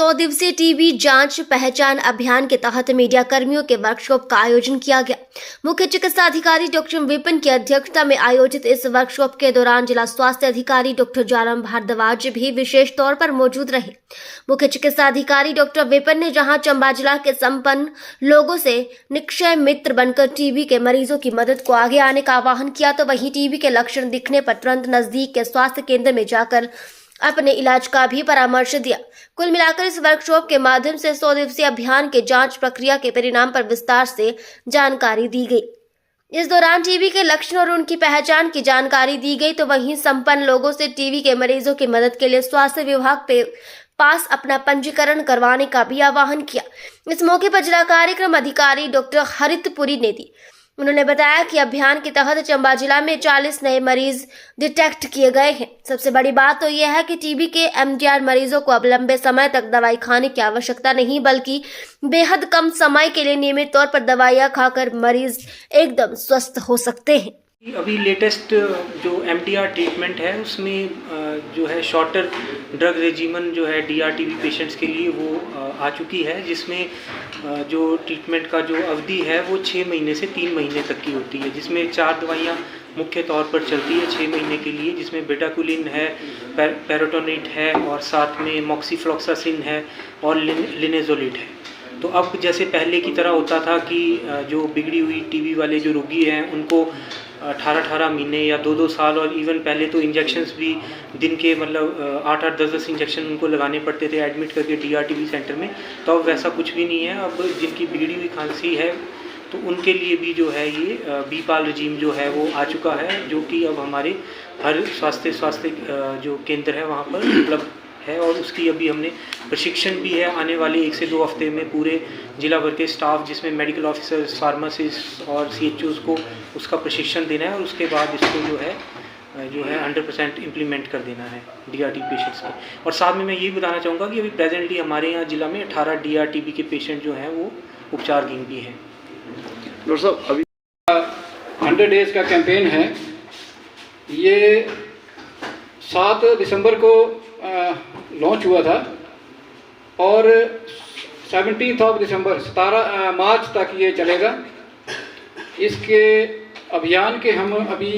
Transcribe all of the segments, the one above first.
100 दिवसीय टीबी जांच पहचान अभियान के तहत मीडिया कर्मियों के वर्कशॉप का आयोजन किया गया। मुख्य चिकित्सा अधिकारी डॉक्टर विपिन की अध्यक्षता में आयोजित इस वर्कशॉप के दौरान जिला स्वास्थ्य अधिकारी डॉक्टर जालम भारद्वाज भी विशेष तौर पर मौजूद रहे। मुख्य चिकित्सा अधिकारी डॉक्टर विपिन ने जहां चंबा जिला के संपन्न लोगों से निक्षय मित्र बनकर टीबी के मरीजों की मदद को आगे आने का आह्वान किया, तो वहीं टीबी के लक्षण दिखने पर तुरंत नजदीक के स्वास्थ्य केंद्र में जाकर अपने इलाज का भी परामर्श दिया। कुल मिलाकर इस वर्कशॉप के माध्यम से 100 दिवसीय अभियान के जांच प्रक्रिया के परिणाम पर विस्तार से जानकारी दी गई। इस दौरान टीबी के लक्षण और उनकी पहचान की जानकारी दी गई, तो वहीं संपन्न लोगों से टीबी के मरीजों की मदद के लिए स्वास्थ्य विभाग पे पास अपना पंजीकरण करवाने का भी आह्वान किया। इस मौके पर जिला कार्यक्रम अधिकारी डॉक्टर हरितपुरी ने दी। उन्होंने बताया कि अभियान के तहत चंबा जिला में 40 नए मरीज डिटेक्ट किए गए हैं। सबसे बड़ी बात तो यह है कि टीबी के एमडीआर मरीजों को अब लंबे समय तक दवाई खाने की आवश्यकता नहीं, बल्कि बेहद कम समय के लिए नियमित तौर पर दवाइयां खाकर मरीज एकदम स्वस्थ हो सकते हैं। अभी लेटेस्ट जो एमडीआर ट्रीटमेंट है उसमें जो है शॉर्टर ड्रग रेजिमन जो है डीआर-टीबी पेशेंट्स के लिए वो आ चुकी है, जिसमें जो ट्रीटमेंट का जो अवधि है वो 6 महीने से 3 महीने तक की होती है, जिसमें 4 दवाइयाँ मुख्य तौर पर चलती है 6 महीने के लिए, जिसमें बेटाकुलिन है, पैरोटोनिट है और साथ में मॉक्सीफ्लॉक्सासिन है और लिनेजोलिड है। तो अब जैसे पहले की तरह होता था कि जो बिगड़ी हुई टीबी वाले जो रोगी हैं उनको 18 महीने या 2 साल और इवन पहले तो इंजेक्शन्स भी दिन के मतलब 8 10 इंजेक्शन उनको लगाने पड़ते थे एडमिट करके डीआर-टीबी सेंटर में। तो अब वैसा कुछ भी नहीं है। अब जिनकी बिगड़ी हुई खांसी है तो उनके लिए भी जो है ये बीपाल रजीम जो है वो आ चुका है, जो कि अब हमारे हर स्वास्थ्य जो केंद्र है वहाँ पर उपलब्ध है। और उसकी अभी हमने प्रशिक्षण भी है, आने वाले 1 से 2 हफ्ते में पूरे जिला भर के स्टाफ जिसमें मेडिकल ऑफिसर्स, फार्मासिस्ट और सीएचओज़ को उसका प्रशिक्षण देना है और उसके बाद इसको जो है 100% इम्प्लीमेंट कर देना है डीआर-टीबी पेशेंट्स को। और साथ में मैं ये भी बताना चाहूँगा कि अभी प्रेजेंटली हमारे यहाँ जिला में 18 डीआर-टीबी के पेशेंट जो हैं वो उपचारधीन भी हैं। डॉक्टर साहब, अभी 100 डेज़ का कैंपेन है, ये 7 दिसंबर को लॉन्च हुआ था और 17 दिसंबर 17 मार्च तक ये चलेगा। इसके अभियान के हम अभी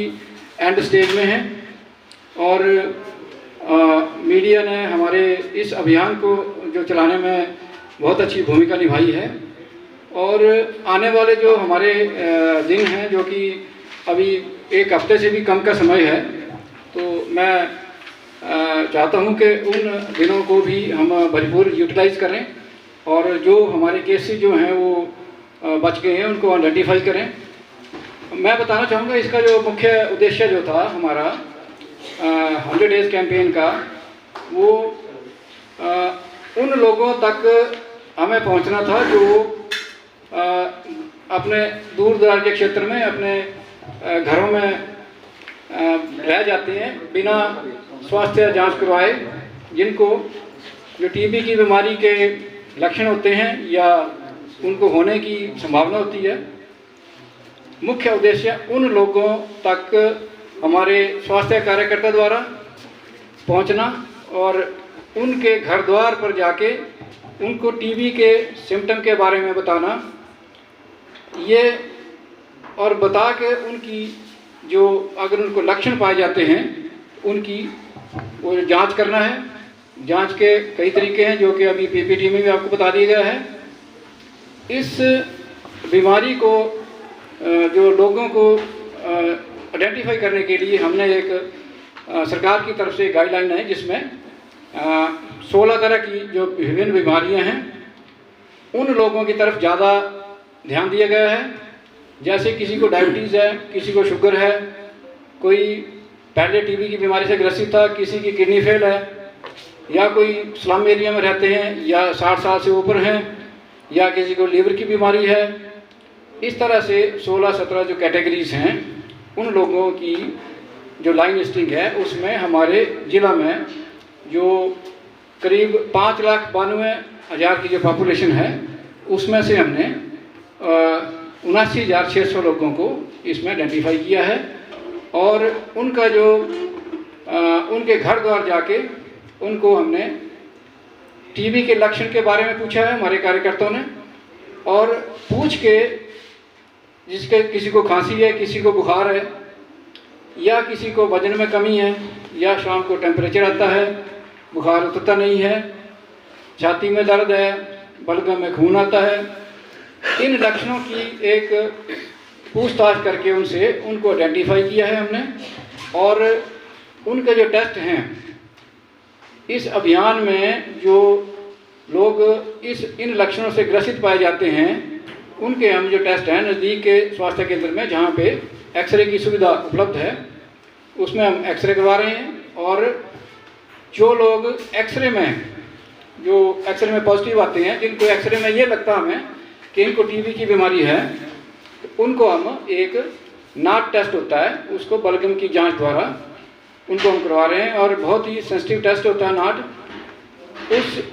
एंड स्टेज में हैं और मीडिया ने हमारे इस अभियान को जो चलाने में बहुत अच्छी भूमिका निभाई है। और आने वाले जो हमारे दिन हैं, जो कि अभी 1 हफ्ते से भी कम का समय है, तो मैं चाहता हूं कि उन दिनों को भी हम भरपूर यूटिलाइज करें और जो हमारे केसेस जो हैं वो बच गए हैं उनको आइडेंटिफाई करें। मैं बताना चाहूँगा इसका जो मुख्य उद्देश्य जो था हमारा 100 डेज़ कैंपेन का, वो उन लोगों तक हमें पहुँचना था जो अपने दूर दराज के क्षेत्र में अपने घरों में रह जाते हैं बिना स्वास्थ्य जांच करवाए, जिनको जो टीबी की बीमारी के लक्षण होते हैं या उनको होने की संभावना होती है। मुख्य उद्देश्य उन लोगों तक हमारे स्वास्थ्य कार्यकर्ता द्वारा पहुंचना और उनके घर द्वार पर जाके उनको टीबी के सिम्टम के बारे में बताना, ये और बता के उनकी जो अगर उनको लक्षण पाए जाते हैं उनकी वो जांच करना है। जांच के कई तरीके हैं जो कि अभी पीपीटी में भी आपको बता दिया गया है। इस बीमारी को जो लोगों को आइडेंटिफाई करने के लिए हमने एक सरकार की तरफ से गाइडलाइन है, जिसमें 16 तरह की जो विभिन्न बीमारियां हैं उन लोगों की तरफ ज़्यादा ध्यान दिया गया है। जैसे किसी को डायबिटीज़ है, किसी को शुगर है, कोई पहले टीबी की बीमारी से ग्रसित था, किसी की किडनी फेल है, या कोई स्लम एरिया में रहते हैं या 60 साल से ऊपर हैं, या किसी को लीवर की बीमारी है। इस तरह से 16-17 जो कैटेगरीज हैं उन लोगों की जो लाइन लिस्टिंग है उसमें हमारे ज़िला में जो करीब 5,92,000 की जो पॉपुलेशन है उसमें से हमने 79,600 लोगों को इसमें आइडेंटिफाई किया है और उनका जो उनके घर द्वार जाके उनको हमने टीबी के लक्षण के बारे में पूछा है हमारे कार्यकर्ताओं ने, और पूछ के जिसके किसी को खांसी है, किसी को बुखार है, या किसी को वजन में कमी है, या शाम को टेम्परेचर आता है, बुखार उतरता नहीं है, छाती में दर्द है, बलगम में खून आता है, इन लक्षणों की एक पूछताछ करके उनसे उनको आइडेंटिफाई किया है हमने, और उनके जो टेस्ट हैं इस अभियान में जो लोग इन लक्षणों से ग्रसित पाए जाते हैं उनके हम जो टेस्ट हैं नज़दीक के स्वास्थ्य केंद्र में जहाँ पे एक्सरे की सुविधा उपलब्ध है उसमें हम एक्सरे करवा रहे हैं। और जो लोग एक्सरे में पॉजिटिव आते हैं, जिनको एक्सरे में ये लगता हमें कि इनको टीबी की बीमारी है, उनको हम एक नाट टेस्ट होता है, उसको बलगम की जांच द्वारा उनको हम करवा रहे हैं, और बहुत ही सेंसिटिव टेस्ट होता है नाट। उस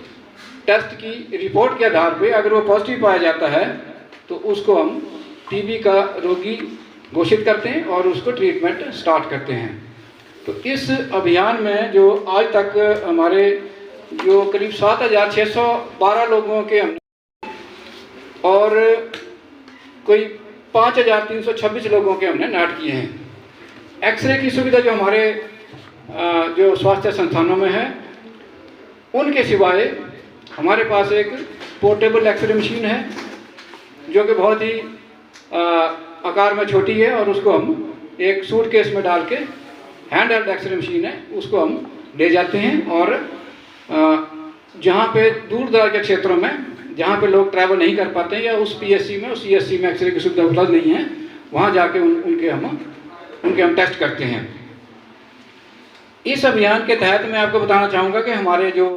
टेस्ट की रिपोर्ट के आधार पे अगर वो पॉजिटिव पाया जाता है तो उसको हम टीबी का रोगी घोषित करते हैं और उसको ट्रीटमेंट स्टार्ट करते हैं। तो इस अभियान में जो आज तक हमारे जो करीब 7,612 लोगों के हमने और कोई 5,326 लोगों के हमने नाट किए हैं। एक्सरे की सुविधा जो हमारे जो स्वास्थ्य संस्थानों में है उनके सिवाय हमारे पास एक पोर्टेबल एक्सरे मशीन है जो कि बहुत ही आकार में छोटी है, और उसको हम एक सूटकेस में डाल के, हैंड हेल्ड एक्सरे मशीन है, उसको हम ले जाते हैं। और जहाँ पे दूर दराज के क्षेत्रों में जहाँ पे लोग ट्रैवल नहीं कर पाते हैं या उस पीएससी में, उस सीएससी में एक्सरे की सुविधा उपलब्ध नहीं है, वहाँ जाके उनके हम टेस्ट करते हैं। इस अभियान के तहत मैं आपको बताना चाहूँगा कि हमारे जो